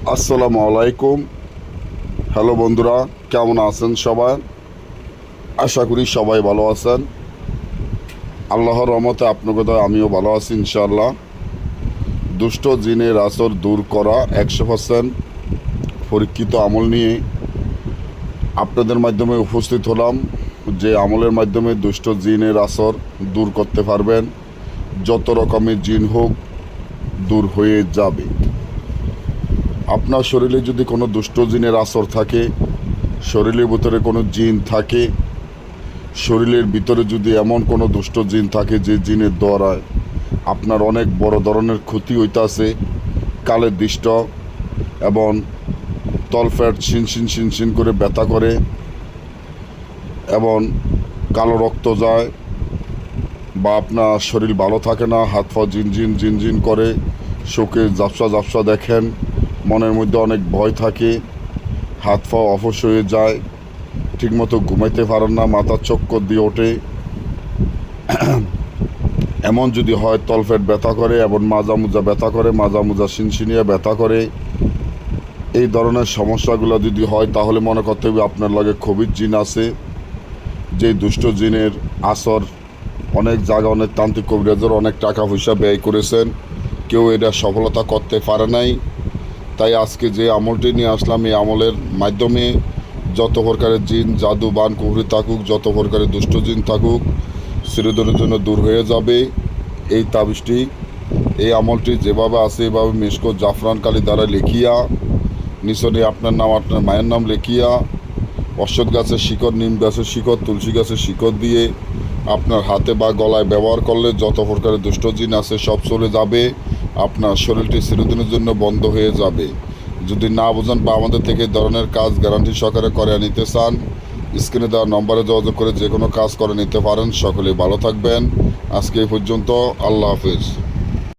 আসসালামু আলাইকুম। হ্যালো বন্ধুরা, কেমন আছেন সবাই? আশা করি সবাই ভালো আছেন। আল্লাহর রহমতে আপনাকে তো আমিও ভালো আছি ইনশাআল্লাহ। দুষ্ট জিনের আসর দূর করা 100% পরীক্ষিত আমল নিয়ে আপনাদের মাধ্যমে উপস্থিত হলাম। যে আমলের মাধ্যমে দুষ্ট জিনের আসর দূর করতে পারবেন, যত রকমের জিন হোক দূর হয়ে যাবে। আপনার শরীরে যদি কোনো দুষ্ট জিনের আসর থাকে, শরীরের ভিতরে কোনো জিন থাকে, শরীরের ভিতরে যদি এমন কোনো দুষ্ট জিন থাকে যে জিনের দ্বারায় আপনার অনেক বড় ধরনের ক্ষতি হইতাছে, কালের দৃষ্ট এবং তলফ্যাট শিনশিন করে ব্যথা করে এবং কালো রক্ত যায়, বা আপনার শরীর ভালো থাকে না, হাত পা জিন করে, শোকে ঝাপসা দেখেন, মনের মধ্যে অনেক ভয় থাকে, হাত পা অবশ হয়ে যায়, ঠিকমতো ঘুমাইতে পারেন না, মাথার চক্কর দিয়ে ওঠে, এমন যদি হয় তলফেট ব্যথা করে এবং মাজা মুজা ব্যথা করে, মাজা মুজা শিনশিনিয়া ব্যথা করে, এই ধরনের সমস্যাগুলো যদি হয় তাহলে মনে করতে হবে আপনার লাগে খবির জিন আছে। যেই দুষ্ট জিনের আসর অনেক জায়গা, অনেক তান্ত্রিক কবিরাজের অনেক টাকা পয়সা ব্যয় করেছেন, কেউ এটা সফলতা করতে পারে নাই। তাই আজকে যে আমলটি নিয়ে আসলাম, এই আমলের মাধ্যমে যত প্রকারের জিন, জাদু, বান, কুহুরি থাকুক, যত প্রকারের দুষ্ট জিন থাকুক, চিরদিনের জন্য দূর হয়ে যাবে। এই তাবিজটি, এই আমলটি যেভাবে আছে এভাবে মিশকো জাফরান কালি দ্বারা লিখিয়া, নিচনে আপনার নাম, আপনার মায়ের নাম লিখিয়া, অশ্বত্থ গাছের শিকড়, নিম গাছের শিকড়, তুলসী গাছের শিকড় দিয়ে আপনার হাতে বা গলায় ব্যবহার করলে যত প্রকারের দুষ্ট জিন আছে সব চলে যাবে। আপনার শরীরটি চিরদিনের জন্য বন্ধ হয়ে যাবে। যদি না বোঝেন বা আমাদের থেকে এই ধরনের কাজ গ্যারান্টি সহকারে করে নিতে চান, স্ক্রিনে দেওয়া নম্বরে যোগাযোগ করে যে কোনো কাজ করে নিতে পারেন। সকলেই ভালো থাকবেন। আজকে এই পর্যন্ত। আল্লাহ হাফিজ।